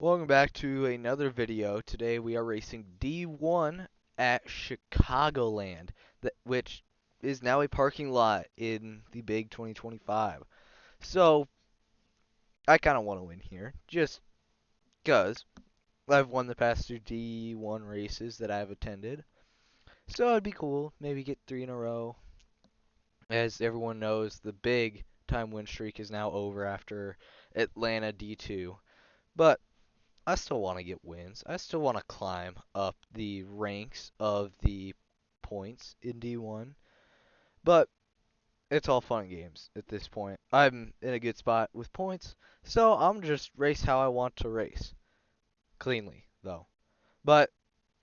Welcome back to another video. Today we are racing D1 at Chicagoland, which is now a parking lot in the big 2025. So, I kind of want to win here, just because I've won the past two D1 races that I've attended. So it'd be cool, maybe get 3 in a row. As everyone knows, the big time win streak is now over after Atlanta D2. But I still want to get wins. I still want to climb up the ranks of the points in D1. But it's all fun and games at this point. I'm in a good spot with points, so I'm just race how I want to race. Cleanly, though. But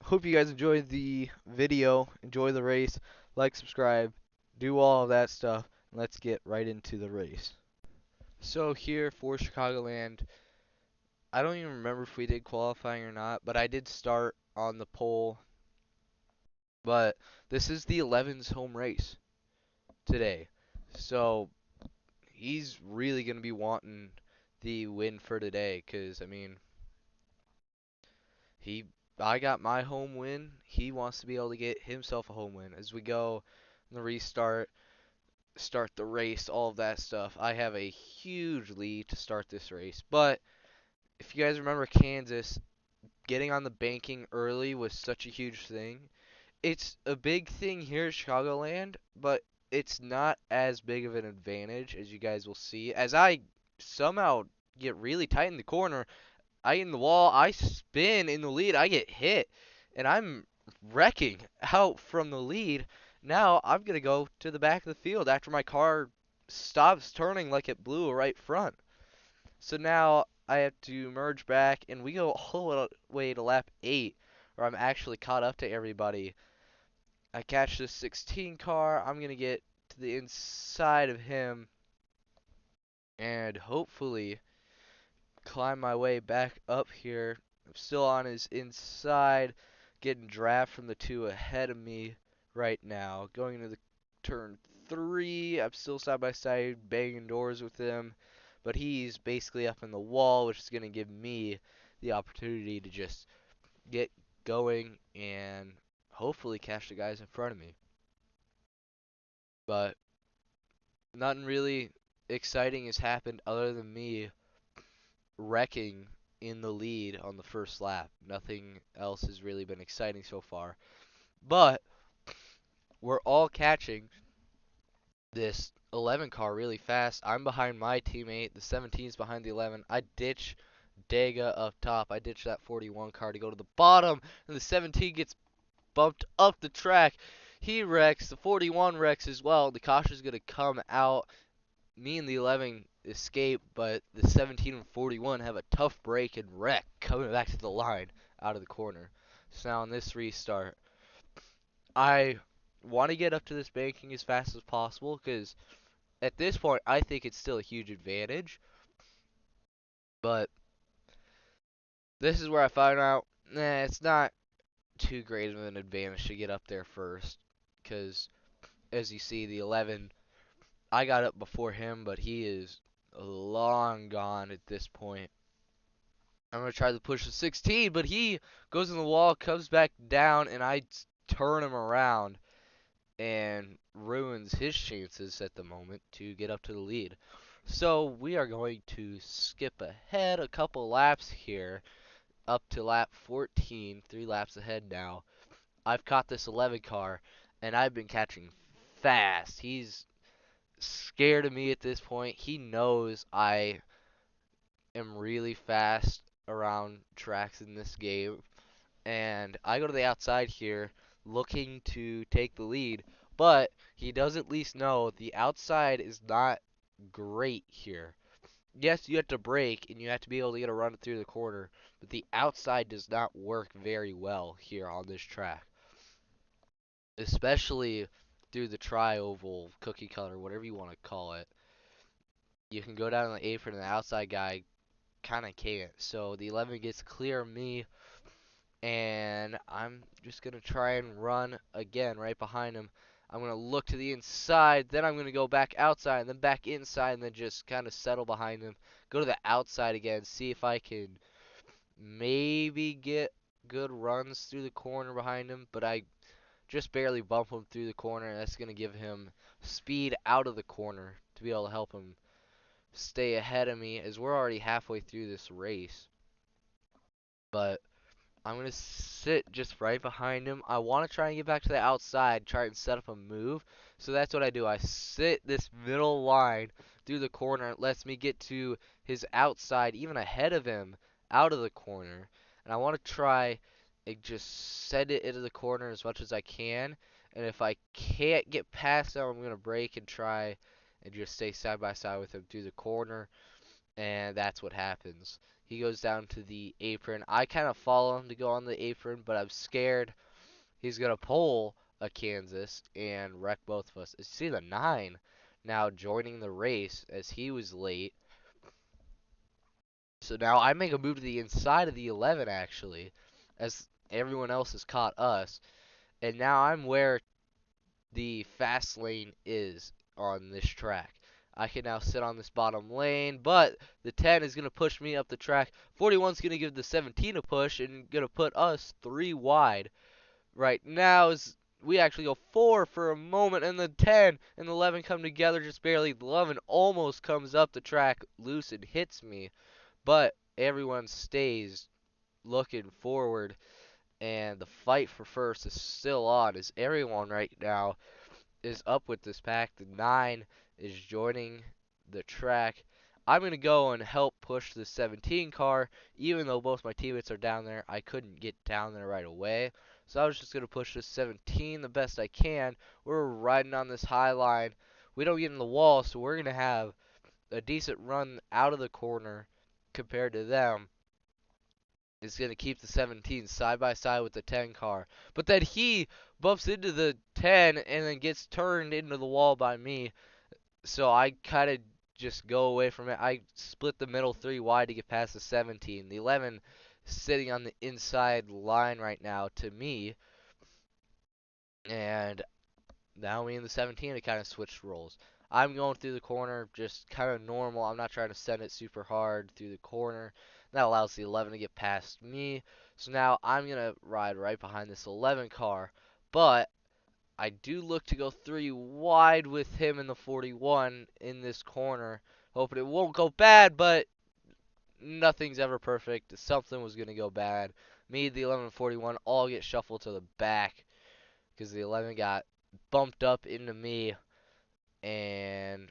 hope you guys enjoyed the video, enjoy the race, like, subscribe, do all of that stuff, and let's get right into the race. So here for Chicagoland, I don't even remember if we did qualifying or not, but I did start on the pole. But this is the 11's home race today. So he's really going to be wanting the win for today because, I mean, he I got my home win. He wants to be able to get himself a home win. As we go in the restart, start the race, all of that stuff. I have a huge lead to start this race. But if you guys remember Kansas, getting on the banking early was such a huge thing. It's a big thing here at Chicagoland, but it's not as big of an advantage as you guys will see. As I somehow get really tight in the corner, I get in the wall, I spin in the lead, I get hit, and I'm wrecking out from the lead. Now I'm going to go to the back of the field after my car stops turning like it blew a right front. So now I have to merge back, and we go all the way to lap 8, where I'm actually caught up to everybody. I catch this 16 car. I'm going to get to the inside of him and hopefully climb my way back up here. I'm still on his inside, getting draft from the two ahead of me right now. Going into the turn 3, I'm still side by side banging doors with him, but he's basically up in the wall, which is going to give me the opportunity to just get going and hopefully catch the guys in front of me. But nothing really exciting has happened other than me wrecking in the lead on the first lap. Nothing else has really been exciting so far. But we're all catching this 11 car really fast. I'm behind my teammate. The 17 is behind the 11. I ditch Dega up top. I ditch that 41 car to go to the bottom. And the 17 gets bumped up the track. He wrecks. The 41 wrecks as well. The caution's going to come out. Me and the 11 escape, but the 17 and 41 have a tough break and wreck coming back to the line out of the corner. So now in this restart, I want to get up to this banking as fast as possible because at this point I think it's still a huge advantage. But this is where I find out, it's not too great of an advantage to get up there first because as you see, the 11, I got up before him, but he is long gone at this point. I'm going to try to push the 16, but he goes in the wall, comes back down, and I turn him around and ruins his chances at the moment to get up to the lead. So we are going to skip ahead a couple laps here, up to lap 14, 3 laps ahead now. I've caught this 11 car, and I've been catching fast. He's scared of me at this point. He knows I am really fast around tracks in this game, and I go to the outside here looking to take the lead, but he does at least know the outside is not great here. Yes, you have to brake and you have to be able to get a run through the corner, but the outside does not work very well here on this track, especially through the tri-oval, cookie cutter, whatever you want to call it. You can go down on the apron and the outside guy kind of can't. So the 11 gets clear of me, and I'm just going to try and run again right behind him. I'm going to look to the inside, then I'm going to go back outside, and then back inside, and then just kind of settle behind him. Go to the outside again, see if I can maybe get good runs through the corner behind him, but I just barely bump him through the corner, and that's going to give him speed out of the corner to be able to help him stay ahead of me as we're already halfway through this race. But I'm going to sit just right behind him. I want to try and get back to the outside, try and set up a move. So that's what I do. I sit this middle line through the corner. It lets me get to his outside, even ahead of him, out of the corner. And I want to try and just set it into the corner as much as I can. And if I can't get past him, I'm going to break and try and just stay side by side with him through the corner, and that's what happens. He goes down to the apron. I kind of follow him to go on the apron, but I'm scared he's going to pull a Kansas and wreck both of us. You see the 9 now joining the race as he was late. So now I make a move to the inside of the 11, actually, as everyone else has caught us. And now I'm where the fast lane is on this track. I can now sit on this bottom lane, but the 10 is going to push me up the track. 41 is going to give the 17 a push and going to put us 3 wide. Right now is we actually go 4 for a moment, and the 10 and the 11 come together just barely. The 11 almost comes up the track loose and hits me, but everyone stays looking forward, and the fight for first is still on as everyone right now is up with this pack. The 9 is joining the track. I'm going to go and help push the 17 car. Even though both my teammates are down there, I couldn't get down there right away. So I was just going to push the 17 the best I can. We're riding on this high line. We don't get in the wall, so we're going to have a decent run out of the corner compared to them. Is going to keep the 17 side by side with the 10 car. But then he bumps into the 10 and then gets turned into the wall by me. So I kind of just go away from it. I split the middle 3 wide to get past the 17. The 11 sitting on the inside line right now to me. And now me and the 17 have kind of switched roles. I'm going through the corner just kind of normal. I'm not trying to send it super hard through the corner. That allows the 11 to get past me. So now I'm going to ride right behind this 11 car. But I do look to go 3 wide with him in the 41 in this corner. Hoping it won't go bad, but nothing's ever perfect. Something was going to go bad. Me, the 11 and 41 all get shuffled to the back because the 11 got bumped up into me, and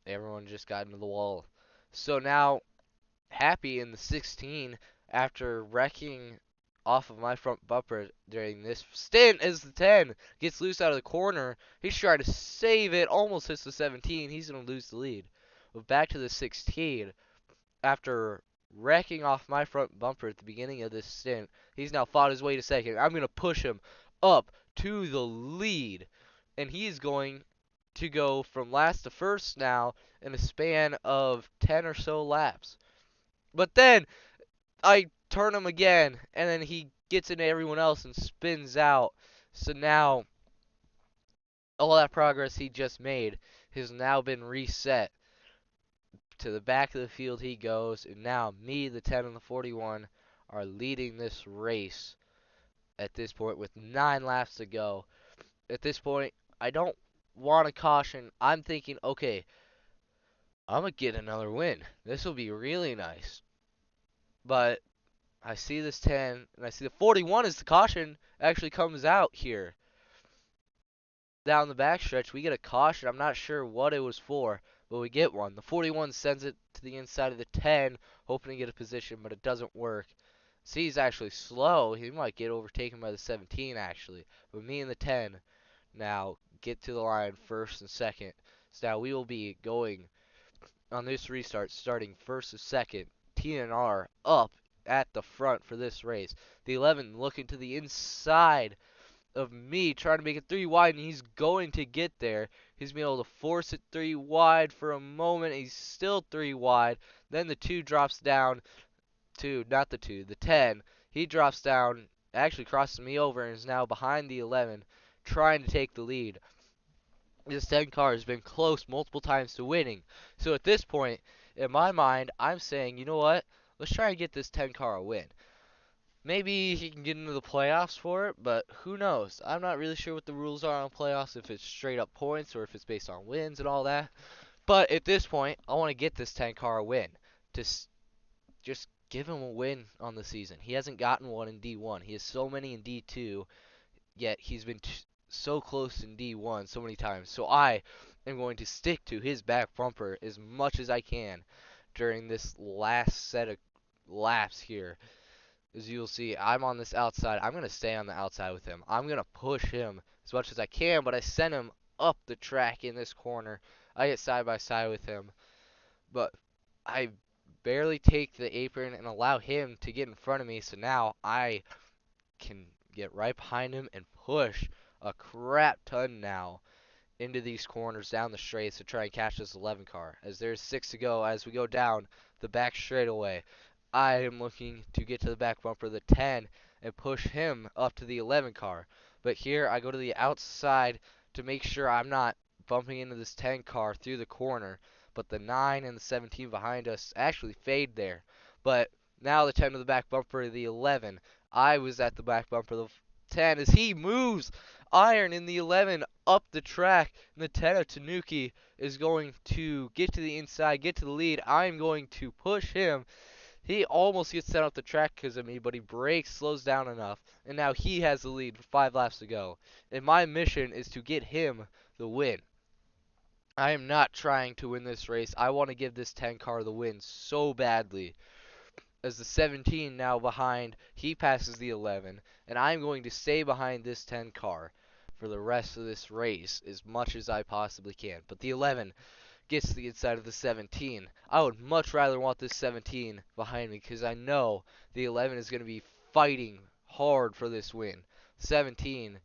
everyone just got into the wall. So now, Happy in the 16, after wrecking off of my front bumper during this stint, as the 10 gets loose out of the corner. He's trying to save it, almost hits the 17. He's going to lose the lead. But back to the 16, after wrecking off my front bumper at the beginning of this stint, he's now fought his way to second. I'm going to push him up to the lead, and he's going to go from last to first now in a span of 10 or so laps. But then I turn him again, and then he gets into everyone else and spins out. So now all that progress he just made has now been reset. To the back of the field he goes, and now me, the 10 and the 41 are leading this race at this point with 9 laps to go. At this point, I don't want to caution. I'm thinking, okay, I'm going to get another win. This will be really nice. But I see this 10, and I see the 41 as the caution actually comes out here. Down the backstretch, we get a caution. I'm not sure what it was for, but we get one. The 41 sends it to the inside of the 10, hoping to get a position, but it doesn't work. See, he's actually slow. He might get overtaken by the 17, actually. But me and the 10 now get to the line first and second. So now we will be going on this restart, starting first and second. TNR up at the front for this race. The 11 looking to the inside of me, trying to make it 3 wide, and he's going to get there. He's been able to force it 3 wide for a moment. He's still 3 wide. Then the 2 drops down to, not the 2, the 10. He drops down, actually crosses me over, and is now behind the 11, trying to take the lead. This 10 car has been close multiple times to winning. So at this point, in my mind, I'm saying, you know what? let's try and get this 10 car a win. Maybe he can get into the playoffs for it, but who knows? I'm not really sure what the rules are on playoffs, if it's straight up points or if it's based on wins and all that. But at this point, I want to get this 10 car a win to just give him a win on the season. He hasn't gotten one in D1. He has so many in D2, yet he's been so close in D1 so many times. So I am going to stick to his back bumper as much as I can during this last set of laps here. As you'll see, I'm on this outside. I'm going to stay on the outside with him. I'm going to push him as much as I can, but I send him up the track in this corner. I get side by side with him, but I barely take the apron and allow him to get in front of me, so now I can get right behind him and push a crap ton now into these corners down the straights to try and catch this 11 car. As there's 6 to go, as we go down the back straightaway, I am looking to get to the back bumper of the 10 and push him up to the 11 car. But here I go to the outside to make sure I'm not bumping into this 10 car through the corner. But the 9 and the 17 behind us actually fade there. But now the 10 to the back bumper of the 11. I was at the back bumper of the 10 as he moves iron in the 11 up the track. And the 10 of Tanuki is going to get to the inside, get to the lead. I'm going to push him. He almost gets sent off the track because of me, but he brakes, slows down enough, and now he has the lead with 5 laps to go. And my mission is to get him the win. I am not trying to win this race. I want to give this 10 car the win so badly. As the 17 now behind, he passes the 11, and I'm going to stay behind this 10 car for the rest of this race as much as I possibly can. But the 11 gets to the inside of the 17. I would much rather want this 17 behind me because I know the 11 is going to be fighting hard for this win. 17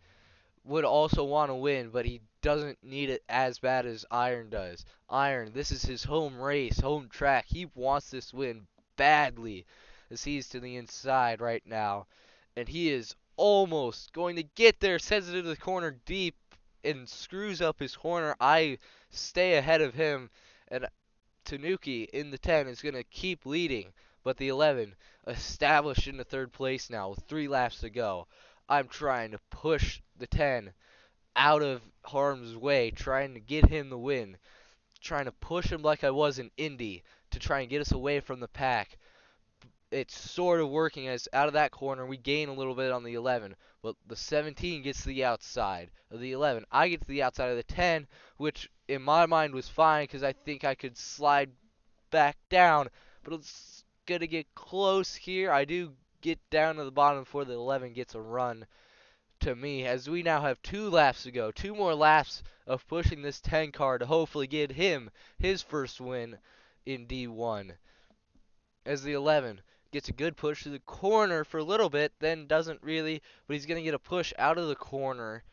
would also want to win, but he doesn't need it as bad as Iron does. Iron, this is his home race, home track. He wants this win badly as he's to the inside right now. And he is almost going to get there, sends it into the corner deep and screws up his corner. I stay ahead of him, and Tanuki in the 10 is going to keep leading. But the 11 established into third place now with 3 laps to go. I'm trying to push the 10 out of harm's way, trying to get him the win, trying to push him like I was in Indy to try and get us away from the pack. It's sort of working as out of that corner we gain a little bit on the 11, but the 17 gets to the outside of the 11. I get to the outside of the 10, which in my mind was fine because I think I could slide back down, but it's going to get close here. I do get down to the bottom before the 11 gets a run to me, as we now have 2 laps to go. 2 more laps of pushing this 10 car to hopefully get him his first win in D1. As the 11 gets a good push to the corner for a little bit, then doesn't really, but he's going to get a push out of the corner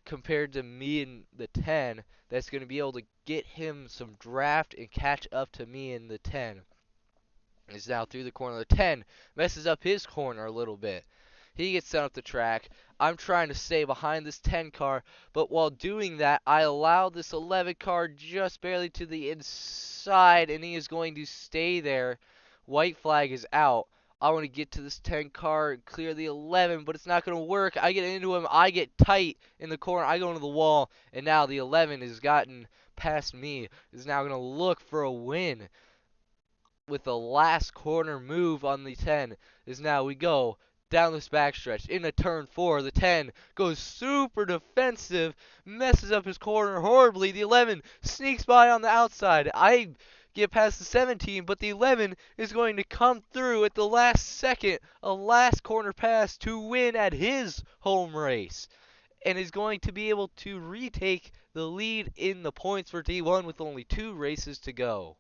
compared to me and the 10 that's going to be able to get him some draft and catch up to me in the 10. Is now through the corner. The 10 messes up his corner a little bit. He gets sent up the track. I'm trying to stay behind this 10 car, but while doing that, I allow this 11 car just barely to the inside, and he is going to stay there. White flag is out. I want to get to this 10 car and clear the 11, but it's not going to work. I get into him. I get tight in the corner. I go into the wall, and now the 11 has gotten past me. Is now going to look for a win with the last corner move on the 10. Is now we go down this backstretch into turn 4. The 10 goes super defensive, messes up his corner horribly. The 11 sneaks by on the outside. I get past the 17, but the 11 is going to come through at the last second, a last corner pass to win at his home race, and is going to be able to retake the lead in the points for D1 with only 2 races to go.